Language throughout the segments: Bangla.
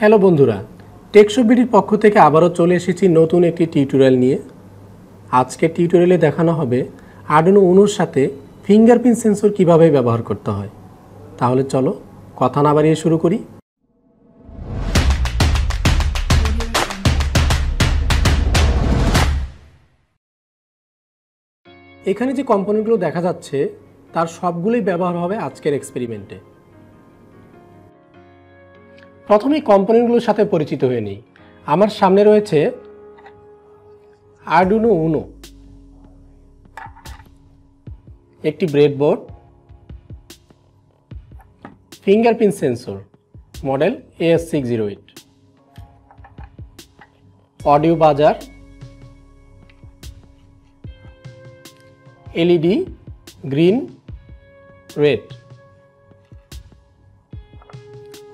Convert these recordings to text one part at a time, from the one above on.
হ্যালো বন্ধুরা, টেকসবিডির পক্ষ থেকে আবারও চলে এসেছি নতুন একটি টিউটোরিয়াল নিয়ে। আজকের টিউটোরিয়ালে দেখানো হবে আরডুইনো উনোর সাথে ফিঙ্গারপ্রিন্ট সেন্সর কিভাবে ব্যবহার করতে হয়। তাহলে চলো কথা না বাড়িয়ে শুরু করি। এখানে যে কম্পোনেন্টগুলো দেখা যাচ্ছে তার সবগুলোই ব্যবহার হবে আজকের এক্সপেরিমেন্টে। প্রথমে কম্পোনেন্টগুলোর সাথে পরিচিত হয়ে নিই। আমার সামনে রয়েছে আরডুইনো উনো, একটি breadboard, fingerprint sensor model AS608, audio buzzer, LED green red,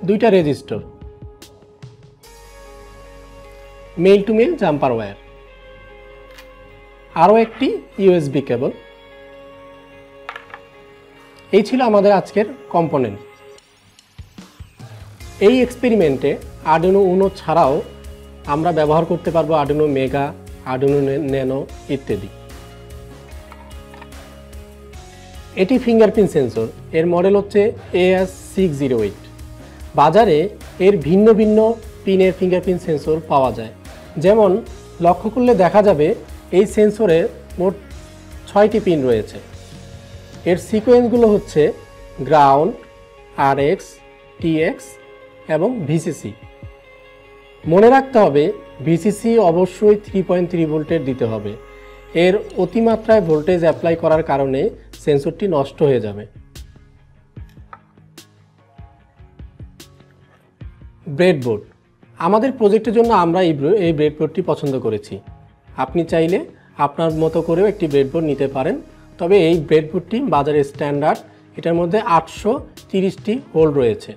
দুইটা resistor, male to male jumper wire, আরও একটি ইউএসবি কেবল। এই ছিল আমাদের আজকের কম্পোনেন্ট। এই এক্সপেরিমেন্টে আরডুইনো উনো ছাড়াও আমরা ব্যবহার করতে পারবো আরডুইনো মেগা, আরডুইনো ন্যানো ইত্যাদি। এটি ফিঙ্গারপ্রিন্ট সেন্সর, এর মডেল হচ্ছে AS608। বাজারে এর ভিন্ন ভিন্ন পিনের ফিঙ্গারপ্রিন্ট সেন্সর পাওয়া যায়। যেমন লক্ষ্য করলে দেখা যাবে এই সেন্সরে মোট 6টি পিন রয়েছে। এর সিকোয়েন্সগুলো হচ্ছে গ্রাউন্ড, RX, TX এবং VCC। মনে রাখতে হবে VCC অবশ্যই 3.3 ভোল্টের দিতে হবে। এর অতিমাত্রায় ভোল্টেজ অ্যাপ্লাই করার কারণে সেন্সরটি নষ্ট হয়ে যাবে। ব্রেডবোর্ড, আমাদের প্রজেক্টের জন্য আমরা এই ব্রেডবোর্ডটি পছন্দ করেছি। আপনি চাইলে আপনার মতো করেও একটি ব্রেডবোর্ড নিতে পারেন, তবে এই ব্রেডবোর্ডটি বাজারে স্ট্যান্ডার্ড। এটার মধ্যে 830টি হোল রয়েছে।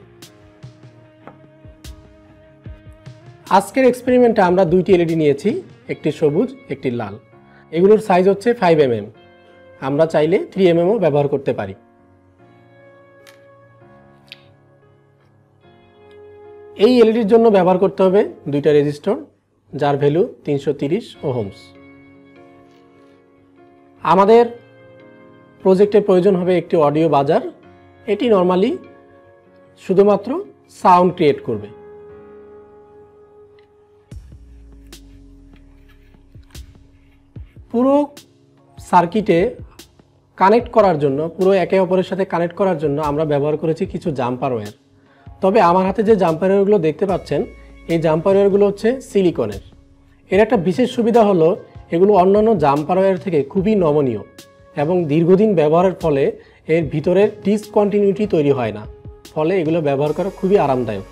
আজকের এক্সপেরিমেন্টে আমরা দুইটি এলইডি নিয়েছি, একটি সবুজ, একটি লাল। এগুলোর সাইজ হচ্ছে 5 mm। আমরা চাইলে 3 mmও ব্যবহার করতে পারি। এই এলইডির জন্য ব্যবহার করতে হবে দুইটা রেজিস্টর, যার ভ্যালু 330 ওহমস। আমাদের প্রজেক্টের প্রয়োজন হবে একটি অডিও বাজার। এটি নর্মালি শুধুমাত্র সাউন্ড ক্রিয়েট করবে। পুরো সার্কিটে কানেক্ট করার জন্য, পুরো একে অপরের সাথে কানেক্ট করার জন্য আমরা ব্যবহার করেছি কিছু জাম্পার ওয়্যার। তবে আমার হাতে যে জাম্পার ওয়্যারগুলো দেখতে পাচ্ছেন, এই জাম্পার ওয়্যারগুলো হচ্ছে সিলিকনের। এর একটা বিশেষ সুবিধা হলো এগুলো অন্যান্য জাম্পার ওয়্যার থেকে খুবই নমনীয় এবং দীর্ঘদিন ব্যবহারের ফলে এর ভিতরের ডিসকন্টিনিউটি তৈরি হয় না, ফলে এগুলো ব্যবহার করা খুবই আরামদায়ক।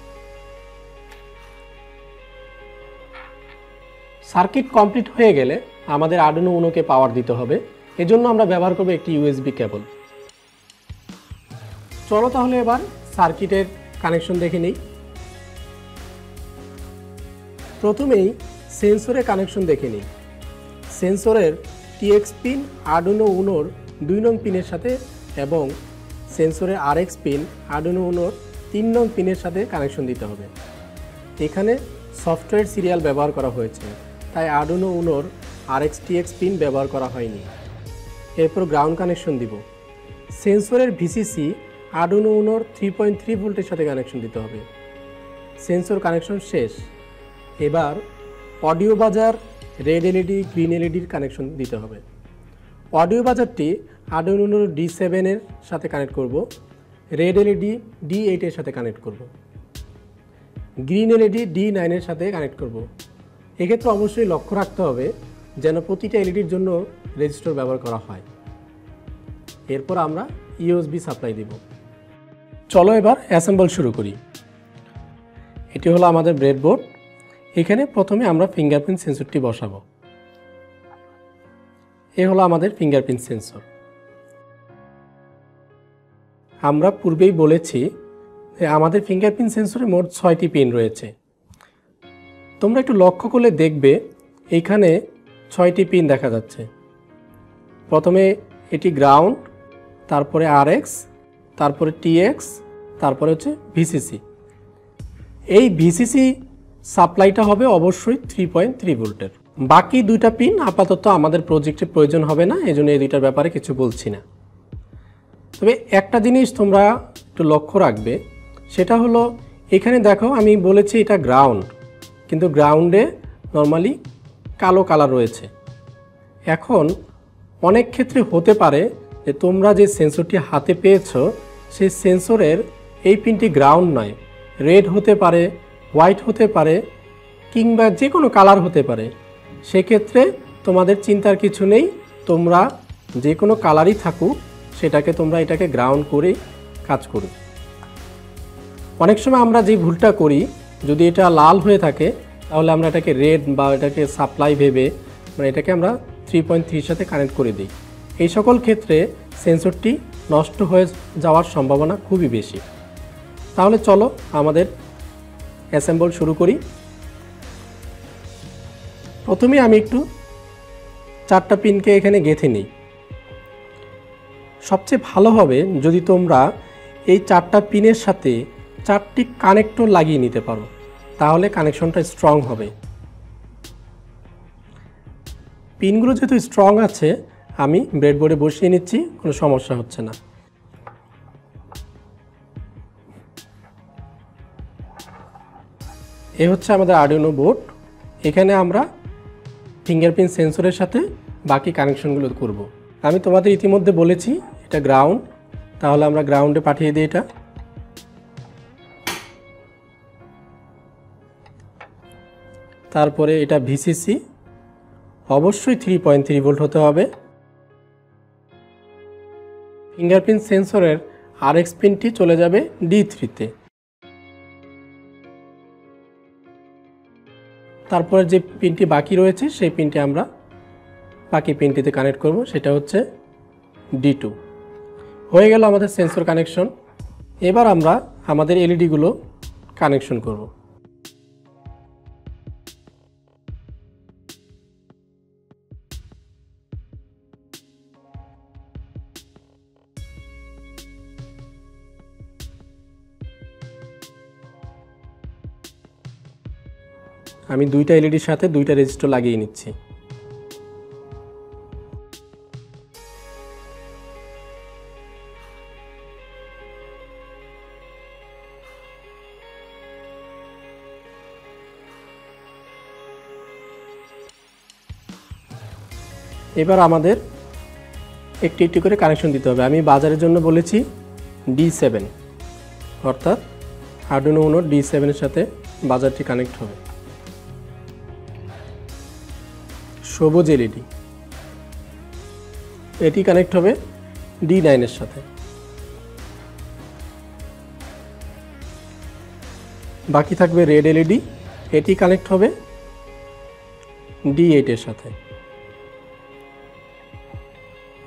সার্কিট কমপ্লিট হয়ে গেলে আমাদের আরডুইনো উনোকে পাওয়ার দিতে হবে। এজন্য আমরা ব্যবহার করব একটি ইউএসবি কেবল। চলো তাহলে এবার সার্কিটের কানেকশন দেখে নিই। প্রথমেই সেন্সরের কানেকশন দেখে নিই। সেন্সরের TX পিন আরডুইনো উনোর 2 নং পিনের সাথে এবং সেন্সরের RX পিন আরডুইনো উনোর 3 নং পিনের সাথে কানেকশন দিতে হবে। এখানে সফটওয়্যার সিরিয়াল ব্যবহার করা হয়েছে, তাই আরডুইনো উনোর RX TX পিন ব্যবহার করা হয়নি। এরপর গ্রাউন্ড কানেকশন দিব। সেন্সরের VCC আরডুইনো উনোর 3.3 ভোল্টের সাথে কানেকশন দিতে হবে। সেন্সর কানেকশন শেষ। এবার অডিও বাজার, রেড এলইডি, গ্রিন এলইডির কানেকশন দিতে হবে। অডিও বাজারটি আরডুইনো উনোর D7 এর সাথে কানেক্ট করব, রেড এলইডি D8 এর সাথে কানেক্ট করব, গ্রিন এলইডি D9 এর সাথে কানেক্ট করব। এক্ষেত্রে অবশ্যই লক্ষ্য রাখতে হবে যেন প্রতিটা এলইডির জন্য রেজিস্টার ব্যবহার করা হয়। এরপর আমরা ইউএসবি সাপ্লাই দিব। চলো এবার অ্যাসেম্বল শুরু করি। এটি হলো আমাদের ব্রেডবোর্ড। এখানে প্রথমে আমরা ফিঙ্গারপ্রিন্ট সেন্সরটি বসাবো। এ হলো আমাদের ফিঙ্গারপ্রিন্ট সেন্সর। আমরা পূর্বেই বলেছি যে আমাদের ফিঙ্গারপ্রিন্ট সেন্সরে মোট 6টি পিন রয়েছে। তোমরা একটু লক্ষ্য করলে দেখবে এইখানে 6টি পিন দেখা যাচ্ছে। প্রথমে এটি গ্রাউন্ড, তারপরে RX, তারপরে TX, তারপরে হচ্ছে VCC। এই ভিসিসি সাপ্লাইটা হবে অবশ্যই 3.3 ভোল্টের। বাকি দুইটা পিন আপাতত আমাদের প্রজেক্টে প্রয়োজন হবে না, এই জন্য এই দুইটার ব্যাপারে কিছু বলছি না। তবে একটা জিনিস তোমরা একটু লক্ষ্য রাখবে, সেটা হলো এখানে দেখো আমি বলেছি এটা গ্রাউন্ড, কিন্তু গ্রাউন্ডে নর্মালি কালো কালার রয়েছে। এখন অনেক ক্ষেত্রে হতে পারে যে তোমরা যে সেন্সরটি হাতে পেয়েছো সেই সেন্সরের এই পিনটি গ্রাউন্ড নয়, রেড হতে পারে, হোয়াইট হতে পারে, কিংবা যে কোনো কালার হতে পারে। সেক্ষেত্রে তোমাদের চিন্তার কিছু নেই, তোমরা যে কোনো কালারই থাকুক সেটাকে তোমরা এটাকে গ্রাউন্ড করেই কাজ করো। অনেক সময় আমরা যে ভুলটা করি, যদি এটা লাল হয়ে থাকে তাহলে আমরা এটাকে রেড বা এটাকে সাপ্লাই ভেবে মানে এটাকে আমরা 3.3 সাথে কানেক্ট করে দিই। এই সকল ক্ষেত্রে সেন্সরটি নষ্ট হয়ে যাওয়ার সম্ভাবনা খুবই বেশি। তাহলে চলো আমাদের অ্যাসেম্বল শুরু করি। প্রথমে আমি একটু 4টা পিনকে এখানে গেঁথে নিই। সবচেয়ে ভালো হবে যদি তোমরা এই 4টা পিনের সাথে 4টি কানেক্টর লাগিয়ে নিতে পারো, তাহলে কানেকশনটা স্ট্রং হবে। পিনগুলো যেহেতু স্ট্রং আছে আমি ব্রেডবোর্ডে বসিয়ে নিচ্ছি, কোনো সমস্যা হচ্ছে না। এই হচ্ছে আমাদের আরডুইনো বোর্ড। এখানে আমরা ফিঙ্গারপ্রিন্ট সেন্সরের সাথে বাকি কানেকশনগুলো করব। আমি তোমাদের ইতিমধ্যে বলেছি এটা গ্রাউন্ড, তাহলে আমরা গ্রাউন্ডে পাঠিয়ে দিই এটা। তারপরে এটা ভিসিসি, অবশ্যই 3.3 ভোল্ট হতে হবে। ফিঙ্গারপ্রিন্ট সেন্সরের আরএক্স পিনটি চলে যাবে D3-তে। তারপরে যে পিনটি বাকি রয়েছে সেই পিনটি আমরা বাকি পিনটিতে কানেক্ট করব, সেটা হচ্ছে D2। হয়ে গেল আমাদের সেন্সর কানেকশন। এবার আমরা আমাদের এলইডিগুলো কানেকশন করব। আমি দুইটা এলইডির সাথে দুইটা রেজিস্টার লাগিয়ে নিচ্ছি। এবার আমাদের একটি একটি করে কানেকশন দিতে হবে। আমি বাজারের জন্য বলেছি D7, অর্থাৎ আরডুইনো উনো D7 এর সাথে বাজারটি কানেক্ট হবে। সবুজ এলইডি, এটি কানেক্ট হবে D9 এর সাথে। বাকি থাকবে রেড এলইডি, এটি কানেক্ট হবে D8 এর সাথে।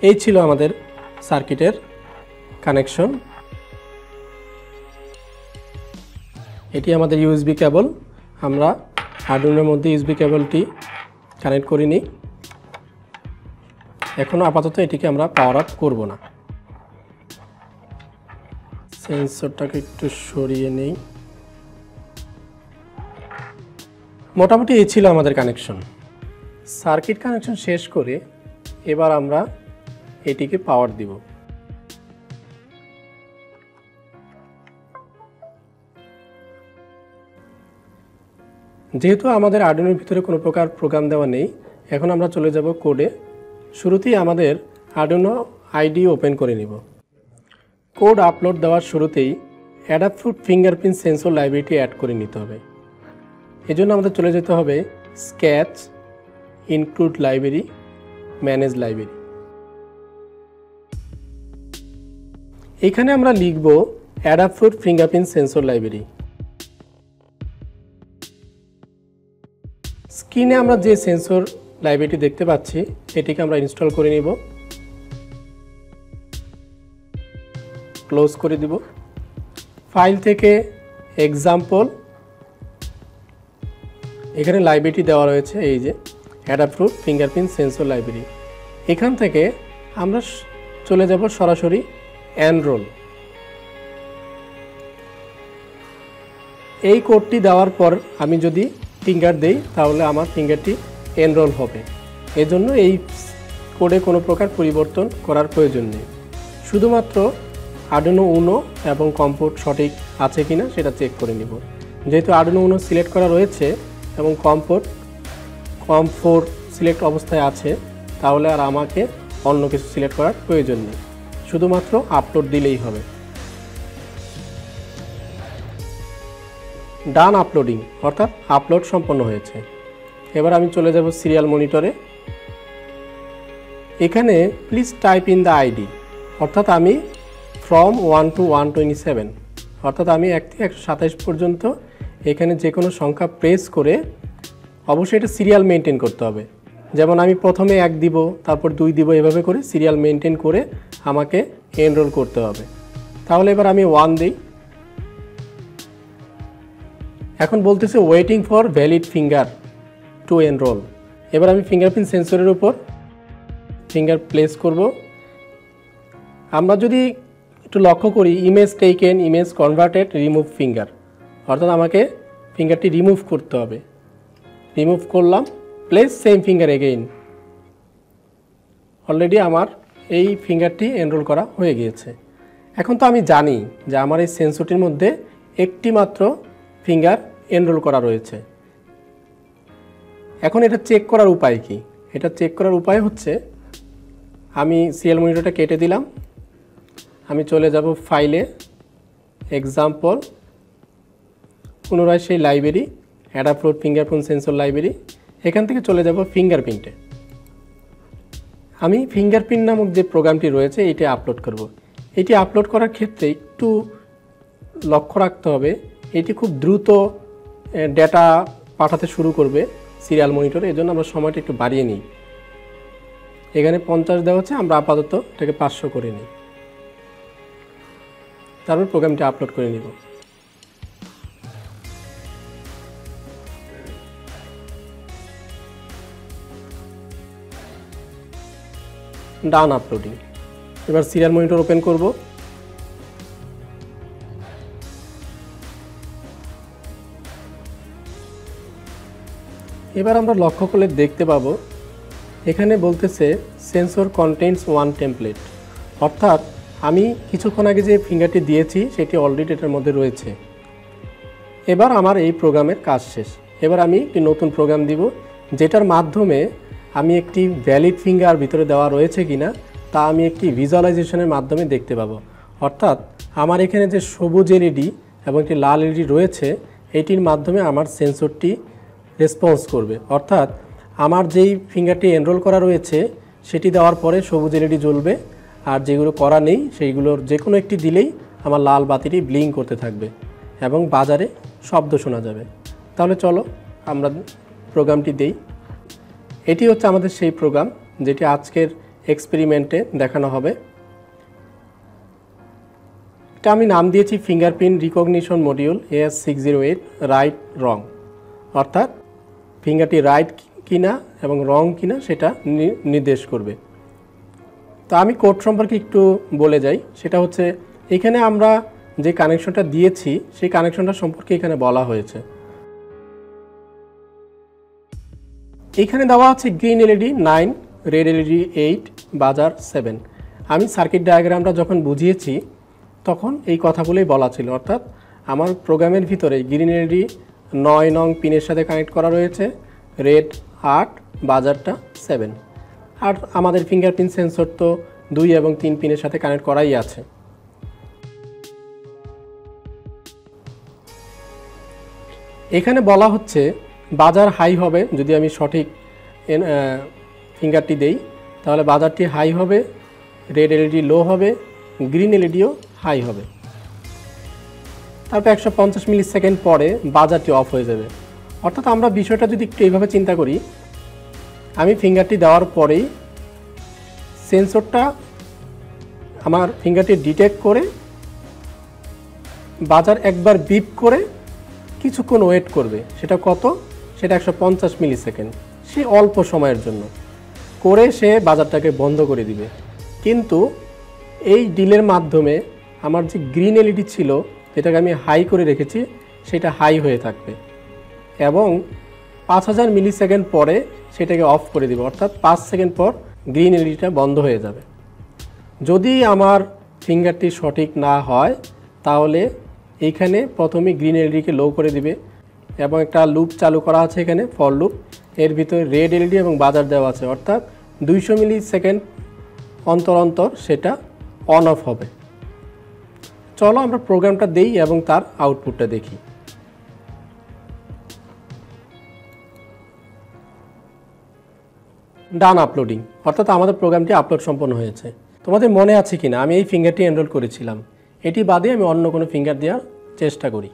এই ছিল আমাদের সার্কিটের কানেকশন। এটি আমাদের ইউএসবি কেবল। আমরা আরডুইনোর মধ্যে ইউএসবি কেবলটি কানেক্ট করিনি, এখনও আপাতত এটিকে আমরা পাওয়ার আপ করব না। সেন্সরটাকে একটু সরিয়ে নেই। মোটামুটি এই ছিল আমাদের কানেকশন। সার্কিট কানেকশন শেষ করে এবার আমরা এটিকে পাওয়ার দিব। যেহেতু আমাদের আরডুইনোর ভিতরে কোনো প্রকার প্রোগ্রাম দেওয়া নেই, এখন আমরা চলে যাব কোডে। শুরুতেই আমাদের আরডুইনো আইডি ওপেন করে নিব। কোড আপলোড দেওয়ার শুরুতেই অ্যাডাপ্ট ফিঙ্গারপ্রিন্ট সেন্সর লাইব্রেরিটি অ্যাড করে নিতে হবে। এজন্য আমাদের চলে যেতে হবে sketch, include library, manage library. এখানে আমরা লিখব অ্যাডাপ্ট ফিঙ্গারপ্রিন্ট সেন্সর লাইব্রেরি। স্ক্রিনে আমরা যে সেন্সর লাইব্রেরিটি দেখতে পাচ্ছি এটিকে আমরা ইনস্টল করে নিব। ক্লোজ করে দিব। ফাইল থেকে এক্সাম্পল, এখানে লাইব্রেরিটি দেওয়া রয়েছে, এই যে অ্যাডাপ্ট ফিঙ্গারপ্রিন্ট সেন্সর লাইব্রেরি। এখান থেকে আমরা চলে যাব সরাসরি এনরোল। এই কোডটি দেওয়ার পর আমি যদি ফিঙ্গার দেই তাহলে আমার ফিঙ্গারটি এনরোল হবে। এজন্য এই কোডে কোনো প্রকার পরিবর্তন করার প্রয়োজন নেই। শুধুমাত্র আর্ডুইনো উনো এবং কম পোর্ট সঠিক আছে কিনা সেটা চেক করে নিব। যেহেতু আর্ডুইনো উনো সিলেক্ট করা রয়েছে এবং কম 4 সিলেক্ট অবস্থায় আছে, তাহলে আর আমাকে অন্য কিছু সিলেক্ট করার প্রয়োজন নেই, শুধুমাত্র আপলোড দিলেই হবে। ডান আপলোডিং, অর্থাৎ আপলোড সম্পন্ন হয়েছে। এবার আমি চলে যাব সিরিয়াল মনিটরে। এখানে please type in the ID, অর্থাৎ আমি ফ্রম 1 to 127, অর্থাৎ আমি 1 থেকে 127 পর্যন্ত এখানে যে কোনো সংখ্যা প্রেস করে অবশ্যই এটা সিরিয়াল মেনটেন করতে হবে। যেমন আমি প্রথমে 1 দিব, তারপর 2 দিব, এভাবে করে সিরিয়াল মেনটেন করে আমাকে এনরোল করতে হবে। তাহলে এবার আমি 1 দিই। এখন বলতেছে waiting for valid finger to enrol. এবার আমি ফিঙ্গারপ্রিন্ট সেন্সরের উপর ফিঙ্গার প্লেস করব। আমরা যদি একটু লক্ষ্য করি, image taken, image converted, remove finger, অর্থাৎ আমাকে ফিঙ্গারটি রিমুভ করতে হবে। রিমুভ করলাম, place same finger again. Already আমার এই ফিঙ্গারটি এনরোল করা হয়ে গিয়েছে। এখন তো আমি জানি যে আমার এই সেন্সরটির মধ্যে একটি মাত্র ফিঙ্গার এনরোল করা রয়েছে। এখন এটা চেক করার উপায় কি? এটা চেক করার উপায় হচ্ছে, আমি সিরিয়াল মনিটরটা কেটে দিলাম, আমি চলে যাব ফাইলে, এক্সাম্পল, পুনরায় সেই library, add upload fingerprint sensor library, এখান থেকে চলে যাব ফিঙ্গারপ্রিন্টে। আমি ফিঙ্গারপ্রিন্ট নামক যে প্রোগ্রামটি রয়েছে এটি আপলোড করব। এটি আপলোড করার ক্ষেত্রে একটু লক্ষ্য রাখতে হবে, এটি খুব দ্রুত ডেটা পাঠাতে শুরু করবে সিরিয়াল মনিটরে, এজন্য আমরা সময়টা একটু বাড়িয়ে নিই। এখানে 50 দেওয়া হচ্ছে, আমরা আপাতত এটাকে 500 করে নিই, তারপর প্রোগ্রামটি আপলোড করে নিব। ডান আপলোডিং। এবার সিরিয়াল মনিটর ওপেন করব। এবার আমরা লক্ষ্য করলে দেখতে পাবো এখানে বলতেছে সেন্সর কন্টেন্টস 1 টেমপ্লেট, অর্থাৎ আমি কিছুক্ষণ আগে যে ফিঙ্গারটি দিয়েছি সেটি অলরেডি এটার মধ্যে রয়েছে। এবার আমার এই প্রোগ্রামের কাজ শেষ। এবার আমি একটি নতুন প্রোগ্রাম দিব, যেটার মাধ্যমে আমি একটি ভ্যালিড ফিঙ্গার ভিতরে দেওয়া রয়েছে কিনা তা আমি একটি ভিজুয়ালাইজেশনের মাধ্যমে দেখতে পাবো। অর্থাৎ আমার এখানে যে সবুজ এলইডি এবং একটি লাল এলইডি রয়েছে, এটির মাধ্যমে আমার সেন্সরটি রেসপন্স করবে। অর্থাৎ আমার যেই ফিঙ্গারটি এনরোল করা রয়েছে সেটি দেওয়ার পরে সবুজ এলইডি জ্বলবে, আর যেগুলো করা নেই সেইগুলোর যে কোনো একটি দিলেই আমার লাল বাতিটি ব্লিঙ্ক করতে থাকবে এবং বাজারে শব্দ শোনা যাবে। তাহলে চলো আমরা প্রোগ্রামটি দেই। এটি হচ্ছে আমাদের সেই প্রোগ্রাম যেটি আজকের এক্সপেরিমেন্টে দেখানো হবে। এটা আমি নাম দিয়েছি fingerprint recognition module AS608 right রং, অর্থাৎ ফিঙ্গারটি রাইট কিনা এবং রং কিনা সেটা নির্দেশ করবে। তো আমি কোড সম্পর্কে একটু বলে যাই। সেটা হচ্ছে, এখানে আমরা যে কানেকশনটা দিয়েছি সেই কানেকশনটা সম্পর্কে এখানে বলা হয়েছে। এখানে দেওয়া আছে গ্রিন এলইডি 9, রেড এলইডি 8, বাজার 7। আমি সার্কিট ডায়াগ্রামটা যখন বুঝিয়েছি তখন এই কথাগুলোই বলা ছিল, অর্থাৎ আমার প্রোগ্রামের ভিতরে গ্রিন এলইডি 9 নং পিনের সাথে কানেক্ট করা রয়েছে, রেড 8, বাজারটা 7। আর আমাদের ফিঙ্গারপ্রিন্ট সেন্সর তো 2 এবং 3 পিনের সাথে কানেক্ট করাই আছে। এখানে বলা হচ্ছে বাজার হাই হবে, যদি আমি সঠিক ফিঙ্গারটি দেই তাহলে বাজারটি হাই হবে, রেড এলইডি লো হবে, গ্রিন এলইডিও হাই হবে। তারপর 150 মিলি সেকেন্ড পরে বাজারটি অফ হয়ে যাবে। অর্থাৎ আমরা বিষয়টা যদি একটু এইভাবে চিন্তা করি, আমি ফিঙ্গারটি দেওয়ার পরেই সেন্সরটা আমার ফিঙ্গারটি ডিটেক্ট করে বাজার একবার বিপ করে কিছুক্ষণ ওয়েট করবে। সেটা কত? সেটা 150 মিলি সেকেন্ড, সে অল্প সময়ের জন্য করে সে বাজারটাকে বন্ধ করে দিবে। কিন্তু এই ডিলের মাধ্যমে আমার যে গ্রিন এলইডি ছিল যেটাকে আমি হাই করে রেখেছি, সেটা হাই হয়ে থাকবে এবং 5000 মিলি সেকেন্ড পরে সেটাকে অফ করে দিব, অর্থাৎ 5 সেকেন্ড পর গ্রিন এলইডিটা বন্ধ হয়ে যাবে। যদি আমার ফিঙ্গারটি সঠিক না হয় তাহলে এইখানে প্রথমে গ্রিন এলইডিকে লো করে দিবে এবং একটা লুপ চালু করা আছে এখানে ফর লুপ, এর ভিতরে রেড এলইডি এবং বাজার দেওয়া আছে, অর্থাৎ 200 মিলি সেকেন্ড অন্তর অন্তর সেটা অন অফ হবে। চলো আমরা প্রোগ্রামটা দেই এবং তার আউটপুটটা দেখি। ডান আপলোডিং, অর্থাৎ আমাদের প্রোগ্রামটি আপলোড সম্পন্ন হয়েছে। তোমাদের মনে আছে কিনা আমি এই ফিঙ্গারটি এনরোল করেছিলাম, এটি বাদে আমি অন্য কোনো ফিঙ্গার দেওয়ার চেষ্টা করি।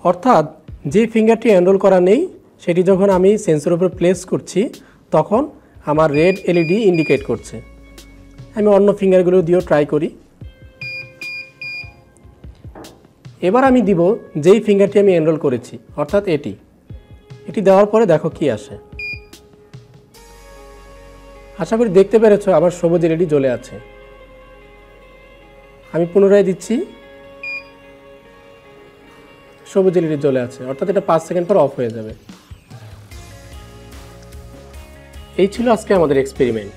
অর্থাৎ যে ফিঙ্গারটি এনরোল করা নেই সেটি যখন আমি সেন্সরের উপর প্লেস করছি তখন আমার রেড এলইডি ইন্ডিকেট করছে। আমি অন্য ফিঙ্গারগুলো দিয়েও ট্রাই করি। এবার আমি দিব যেই ফিঙ্গারটি আমি এনরোল করেছি, অর্থাৎ এটি দেওয়ার পরে দেখো কি আসে। আশা করি দেখতে পেরেছো আমার সবুজ এলইডি জ্বলে আছে। আমি পুনরায় দিচ্ছি, সবুজ এলইডি জ্বলে আছে, অর্থাৎ এটা 5 সেকেন্ড পর অফ হয়ে যাবে। এই ছিল আজকে আমাদের এক্সপেরিমেন্ট।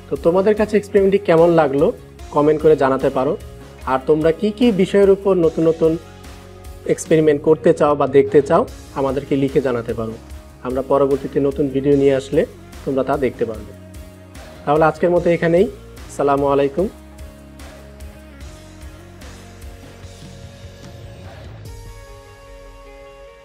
তো তোমাদের কাছে এক্সপেরিমেন্টটি কেমন লাগলো কমেন্ট করে জানাতে পারো। আর তোমরা কি কি বিষয়ের উপর নতুন নতুন এক্সপেরিমেন্ট করতে চাও বা দেখতে চাও আমাদেরকে লিখে জানাতে পারো। আমরা পরবর্তীতে নতুন ভিডিও নিয়ে আসলে তোমরা তা দেখতে পারবে। তাহলে আজকের মতো এখানেই। আসসালামু আলাইকুম।